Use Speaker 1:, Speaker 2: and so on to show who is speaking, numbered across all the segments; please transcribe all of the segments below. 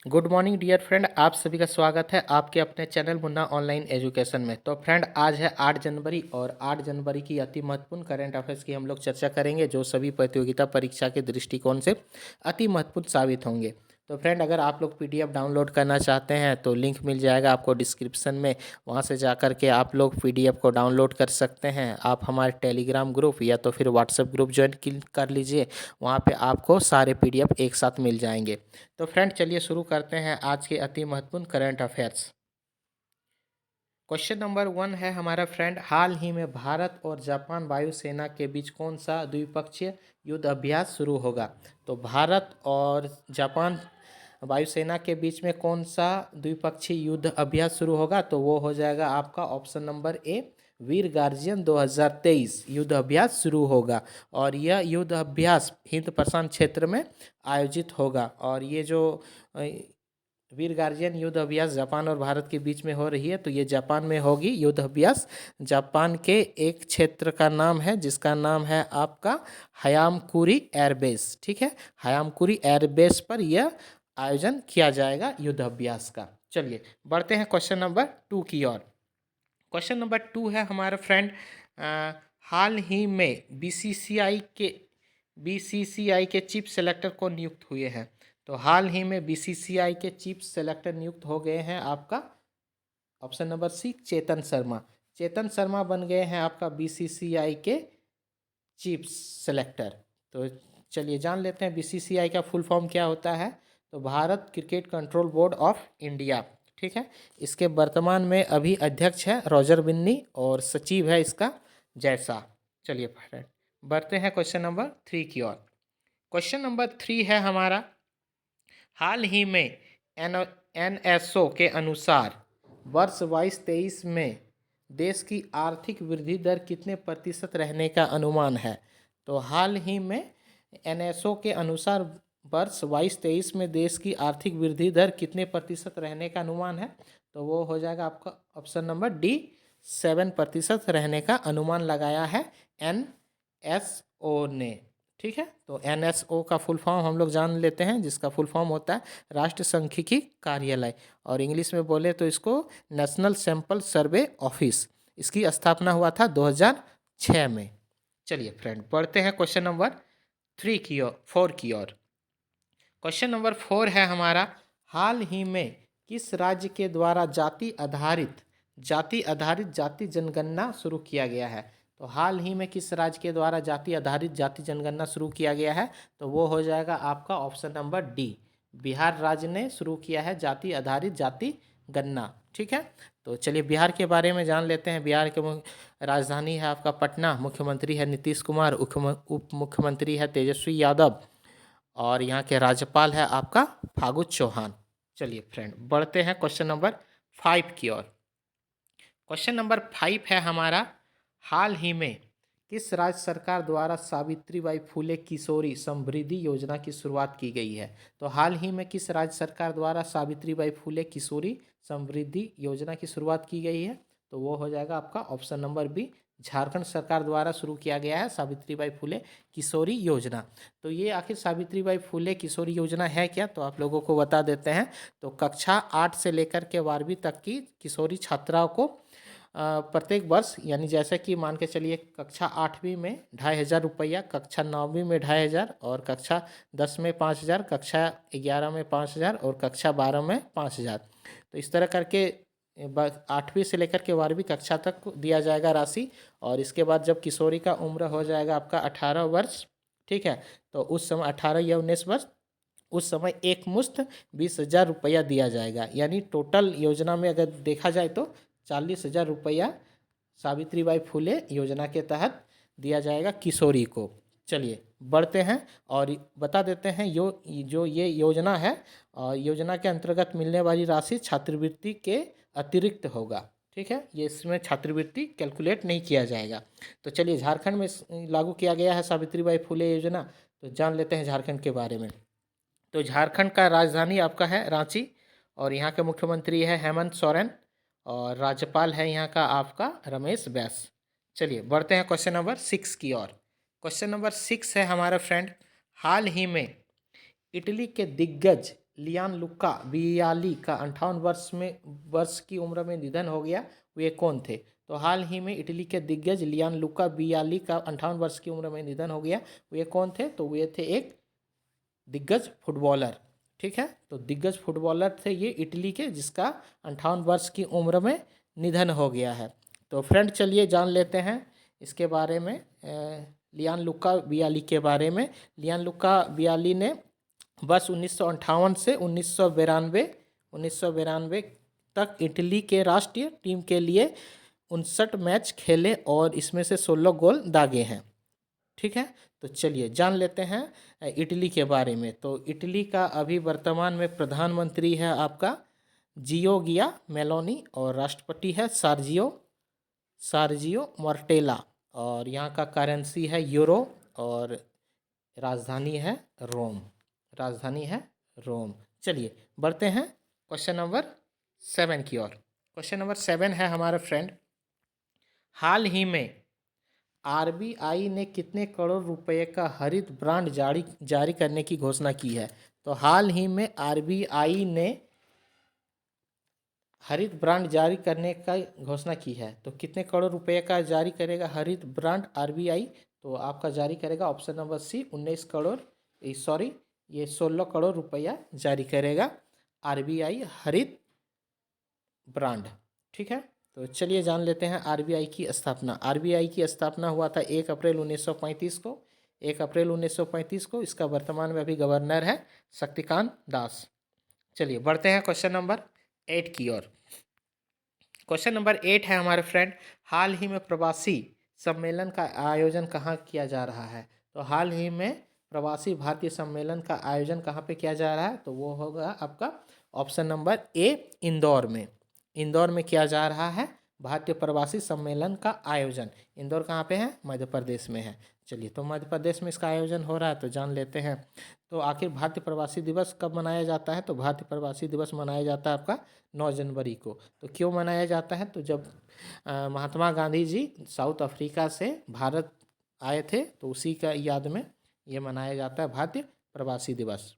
Speaker 1: Good morning dear friend, आप सभी का स्वागत है आपके अपने चैनल मुन्ना ऑनलाइन एजुकेशन में। तो फ्रेंड, आज है 8 जनवरी और 8 जनवरी की अति महत्वपूर्ण करंट अफेयर्स की हम लोग चर्चा करेंगे, जो सभी प्रतियोगिता परीक्षा के दृष्टिकोण से अति महत्वपूर्ण साबित होंगे। तो फ्रेंड, अगर आप लोग पीडीएफ डाउनलोड करना चाहते हैं तो लिंक मिल जाएगा आपको डिस्क्रिप्शन में, वहां से जाकर के आप लोग पीडीएफ को डाउनलोड कर सकते हैं। आप हमारे टेलीग्राम ग्रुप या तो फिर व्हाट्सएप ग्रुप ज्वाइन कर लीजिए, वहाँ पे आपको सारे पीडीएफ एक साथ मिल जाएंगे। तो फ्रेंड, चलिए शुरू करते हैं आज के अति महत्वपूर्ण करंट अफेयर्स। क्वेश्चन नंबर 1 है हमारा फ्रेंड, हाल ही में भारत और जापान वायुसेना के बीच कौन सा द्विपक्षीय युद्ध अभ्यास शुरू होगा? तो भारत और जापान वायुसेना के बीच में कौन सा द्विपक्षीय युद्ध अभ्यास शुरू होगा? तो वो हो जाएगा आपका option number A, Veer guardian 2023 युद्ध अभ्यास शुरू होगा। और यह युद्ध अभ्यास हिंद प्रशांत क्षेत्र में आयोजित होगा। और ये जो वीर गार्जियन युद्ध अभ्यास जापान और भारत के बीच में हो रही है, तो ये जापान में होगी युद्ध अभ्यास। जापान के एक क्षेत्र का नाम है जिसका नाम है आपका हयामकुरी एयरबेस। ठीक है, हयामकुरी एयरबेस पर यह आयोजन किया जाएगा युद्ध अभ्यास का। चलिए बढ़ते हैं क्वेश्चन नंबर 2 की ओर। क्वेश्चन नंबर 2 है हमारा फ्रेंड, हाल ही में बीसीसीआई के चीफ सेलेक्टर को नियुक्त हुए हैं। तो हाल ही में बीसीसीआई के चीफ सेलेक्टर नियुक्त हो गए हैं आपका option number C, Chetan Sharma. Chetan Sharma बन गए हैं आपका बीसीसीआई के चीफ सेलेक्टर। तो चलिए जान लेते हैं बीसीसीआई का फुल फॉर्म क्या होता है। तो Bharat cricket control board of India. ठीक है, इसके वर्तमान में अभी अध्यक्ष है रॉजर बिन्नी और सचिव है इसका जैसा। चलिए फ्रेंड, बढ़ते हैं क्वेश्चन नंबर 3 की ओर। क्वेश्चन नंबर 3 है हमारा, हाल ही में एनएसओ के अनुसार वर्ष 22-23 में देश की आर्थिक वृद्धि दर कितने प्रतिशत रहने का अनुमान है? तो हाल ही में एनएसओ के अनुसार वर्ष 22-23 में देश की आर्थिक वृद्धि दर कितने प्रतिशत रहने का अनुमान है? तो वो हो जाएगा आपका ऑप्शन नंबर डी, 7% रहने का अनुमान लगाया है एनएसओ ने। ठीक है, तो एनएसओ का फुल फॉर्म हम लोग जान लेते हैं, जिसका फुल फॉर्म होता है राष्ट्रीय सांख्यिकी कार्यालय, और इंग्लिश में बोले तो इसको नेशनल सैंपल सर्वे ऑफिस। इसकी स्थापना हुआ था 2006 में। चलिए फ्रेंड, बढ़ते हैं क्वेश्चन नंबर 4 की ओर। क्वेश्चन नंबर 4 है हमारा, हाल ही में किस राज्य के द्वारा जाति आधारित जाति जनगणना शुरू किया गया है? तो हाल ही में किस राज्य के द्वारा जाति आधारित जाति जनगणना शुरू किया गया है? तो वो हो जाएगा आपका ऑप्शन नंबर डी, बिहार राज्य ने शुरू किया है जाति आधारित जाति गणना। ठीक है, तो चलिए बिहार के बारे में जान लेते हैं। बिहार के राजधानी है आपका पटना, मुख्यमंत्री है नीतीश कुमार, उप मुख्यमंत्री है तेजस्वी यादव, और यहाँ के राज्यपाल है आपका फागू चौहान। चलिए फ्रेंड, बढ़ते हैं क्वेश्चन नंबर 5 की ओर। क्वेश्चन नंबर 5 है हमारा, हाल ही में किस राज्य सरकार द्वारा सावित्रीबाई फुले किशोरी समृद्धि योजना की शुरुआत की गई है? तो हाल ही में किस राज्य सरकार द्वारा सावित्रीबाई फुले किशोरी समृद्धि योजना की शुरुआत की गई है? तो वो हो जाएगा आपका ऑप्शन नंबर बी, झारखंड सरकार द्वारा शुरू किया गया है सावित्रीबाई फुले किशोरी योजना। तो ये आखिर सावित्रीबाई फुले किशोरी योजना है क्या? तो आप लोगों को बता देते हैं। तो कक्षा 8 से लेकर के 12वीं तक की किशोरी छात्राओं को प्रत्येक वर्ष, यानी जैसे कि मान के चलिए कक्षा 8वीं में 2,500 रुपया, कक्षा 9वीं में 2,500, और कक्षा 10 में 5,000, कक्षा 11 में 5,000 और कक्षा 12 में 5,000। तो इस तरह करके 8वीं से लेकर के 12वीं कक्षा तक दिया जाएगा राशि। और इसके बाद जब किशोरी का उम्र हो जाएगा आपका 18 वर्ष, ठीक है, तो उस समय 18 या 19 वर्ष, उस समय एक मुश्त 20,000 रुपया दिया जाएगा। यानी टोटल योजना में अगर देखा जाए तो 40,000 रुपया सावित्रीबाई फुले योजना के तहत दिया जाएगा किशोरी को। चलिए बढ़ते हैं और बता देते हैं जो ये योजना है, योजना के अंतर्गत मिलने वाली राशि छात्रवृत्ति के अतिरिक्त होगा। ठीक है, ये इसमें छात्रवृत्ति कैलकुलेट नहीं किया जाएगा। तो चलिए, झारखंड में लागू किया गया है सावित्रीबाई फुले योजना, तो जान लेते हैं झारखंड के बारे में। तो झारखंड का राजधानी आपका है रांची, और यहाँ के मुख्यमंत्री है हेमंत सोरेन, और राज्यपाल है यहाँ का आपका रमेश बैस। चलिए बढ़ते हैं क्वेश्चन नंबर 6 की ओर। क्वेश्चन नंबर 6 है हमारा फ्रेंड, हाल ही में इटली के दिग्गज लियान लुका बियाली का 58 वर्ष की उम्र में निधन हो गया, वे कौन थे? तो हाल ही में इटली के दिग्गज लियान लुका बियाली का 58 वर्ष की उम्र में निधन हो गया, वे कौन थे? तो वे थे एक दिग्गज फुटबॉलर। ठीक है, तो दिग्गज फुटबॉलर थे ये इटली के, जिसका 58 वर्ष की उम्र में निधन हो गया है। तो फ्रेंड चलिए जान लेते हैं इसके बारे में, लियान लुका बियाली के बारे में। लियान लुका बियाली ने वर्ष 1958 से 1992 तक इटली के राष्ट्रीय टीम के लिए 59 मैच खेले और इसमें से 16 गोल दागे हैं। ठीक है, तो चलिए जान लेते हैं इटली के बारे में। तो इटली का अभी वर्तमान में प्रधानमंत्री है आपका जियोर्गिया मेलोनी, और राष्ट्रपति है सार्जियो मार्टेला, और यहाँ का करेंसी है यूरो, और राजधानी है रोम। चलिए बढ़ते हैं क्वेश्चन नंबर 7 की ओर। क्वेश्चन नंबर 7 है हमारा फ्रेंड, हाल ही में आरबीआई ने कितने करोड़ रुपए का हरित बांड जारी करने की घोषणा की है? तो हाल ही में आरबीआई ने हरित बांड जारी करने का घोषणा की है, तो कितने करोड़ रुपए का जारी करेगा हरित बांड आरबीआई? तो आपका जारी करेगा ऑप्शन नंबर सी 16 करोड़ रुपया जारी करेगा आरबीआई हरित बांड। ठीक है, तो चलिए जान लेते हैं आरबीआई की स्थापना। आरबीआई की स्थापना हुआ था 1 अप्रैल 1935 को। 1 अप्रैल 1935 को। इसका वर्तमान में अभी गवर्नर है शक्तिकांत दास। चलिए बढ़ते हैं क्वेश्चन नंबर 8 की ओर। क्वेश्चन नंबर 8 है हमारे फ्रेंड, हाल ही में प्रवासी सम्मेलन का आयोजन कहाँ किया जा रहा है? तो हाल ही में प्रवासी भारतीय सम्मेलन का आयोजन कहाँ पे किया जा रहा है? तो वो होगा आपका ऑप्शन नंबर ए इंदौर में। इंदौर में किया जा रहा है भारतीय प्रवासी सम्मेलन का आयोजन। इंदौर कहाँ पे है? मध्य प्रदेश में है। चलिए, तो मध्य प्रदेश में इसका आयोजन हो रहा है, तो जान लेते हैं। तो आखिर भारतीय प्रवासी दिवस कब मनाया जाता है? तो भारतीय प्रवासी दिवस मनाया जाता है आपका 9 जनवरी को। तो क्यों मनाया जाता है? तो जब महात्मा गांधी जी साउथ अफ्रीका से भारत आए थे, तो उसी का याद में ये मनाया जाता है भारतीय प्रवासी दिवस।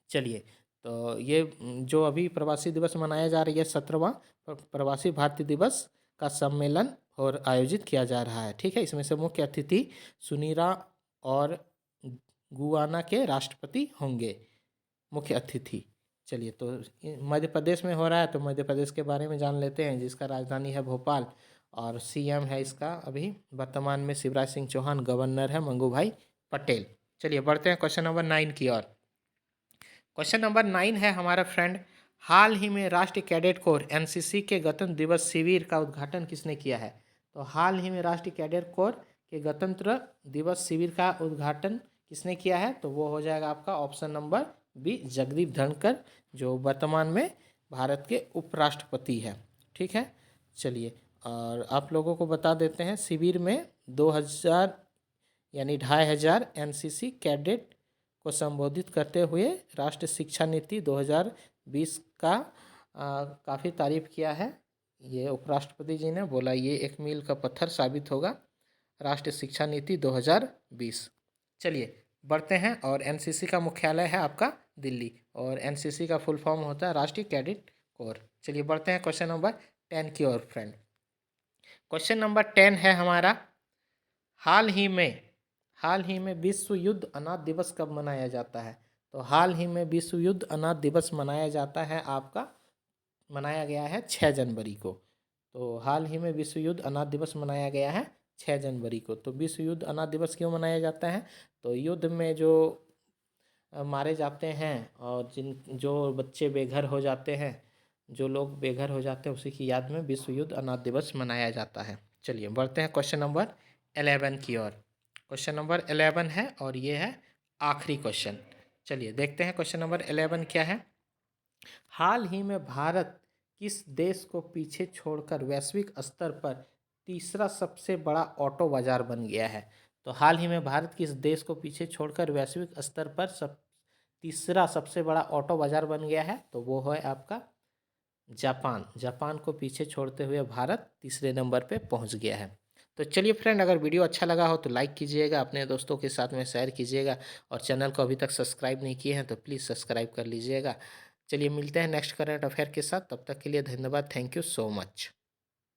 Speaker 1: चलिए, तो ये जो अभी प्रवासी दिवस मनाया जा रही है 17वां प्रवासी भारतीय दिवस का सम्मेलन और आयोजित किया जा रहा है। ठीक है, इसमें से मुख्य अतिथि सुनीरा और गुआना के राष्ट्रपति होंगे मुख्य अतिथि। चलिए, तो मध्य प्रदेश में हो रहा है, तो मध्य प्रदेश के बारे में जान लेते हैं, जिसका राजधानी है भोपाल, और सीएम है इसका अभी वर्तमान में शिवराज सिंह चौहान, गवर्नर है मंगू पटेल। चलिए बढ़ते हैं क्वेश्चन नंबर 9 की ओर। क्वेश्चन नंबर 9 है हमारा फ्रेंड, हाल ही में राष्ट्रीय कैडेट कोर एनसीसी के गणतंत्र दिवस शिविर का उद्घाटन किसने किया है? तो हाल ही में राष्ट्रीय कैडेट कोर के गणतंत्र दिवस शिविर का उद्घाटन किसने किया है? तो वो हो जाएगा आपका option number B Jagdeep Dhankhar, जो वर्तमान में भारत के उपराष्ट्रपति हैं। ठीक है, चलिए, और आप लोगों को बता देते हैं शिविर में 2000 यानी 2500 एनसीसी कैडेट को संबोधित करते हुए राष्ट्रीय शिक्षा नीति 2020 का काफ़ी तारीफ किया है। ये उपराष्ट्रपति जी ने बोला ये एक मील का पत्थर साबित होगा राष्ट्रीय शिक्षा नीति 2020। चलिए बढ़ते हैं, और एनसीसी का मुख्यालय है आपका दिल्ली, और एनसीसी का फुल फॉर्म होता है राष्ट्रीय कैडेट कोर। चलिए बढ़ते हैं क्वेश्चन नंबर 10 की ओर फ्रेंड। क्वेश्चन नंबर 10 है हमारा, हाल ही में विश्व युद्ध अनाथ दिवस कब मनाया जाता है? तो हाल ही में विश्व युद्ध अनाथ दिवस मनाया जाता है आपका, मनाया गया है 6 जनवरी को। तो हाल ही में विश्व युद्ध अनाथ दिवस मनाया गया है 6 जनवरी को। तो विश्व युद्ध अनाथ दिवस क्यों मनाया जाता है? तो युद्ध में जो मारे जाते हैं और जो बच्चे बेघर हो जाते हैं, जो लोग बेघर हो जाते हैं, उसी की याद में विश्व युद्ध अनाथ दिवस मनाया जाता है। चलिए बढ़ते हैं क्वेश्चन नंबर 11 की ओर। क्वेश्चन नंबर 11 है, और ये है आखिरी क्वेश्चन। चलिए देखते हैं क्वेश्चन नंबर 11 क्या है। हाल ही में भारत किस देश को पीछे छोड़कर वैश्विक स्तर पर तीसरा सबसे बड़ा ऑटो बाजार बन गया है? तो हाल ही में भारत किस देश को पीछे छोड़कर वैश्विक स्तर पर तीसरा सबसे बड़ा ऑटो बाजार बन गया है? तो वो है आपका जापान। जापान को पीछे छोड़ते हुए भारत तीसरे नंबर पे पहुंच गया है। तो चलिए फ्रेंड, अगर वीडियो अच्छा लगा हो तो लाइक कीजिएगा, अपने दोस्तों के साथ में शेयर कीजिएगा, और चैनल को अभी तक सब्सक्राइब नहीं किए हैं तो प्लीज़ सब्सक्राइब कर लीजिएगा। चलिए मिलते हैं नेक्स्ट करंट अफेयर के साथ, तब तक के लिए धन्यवाद। Thank you so much.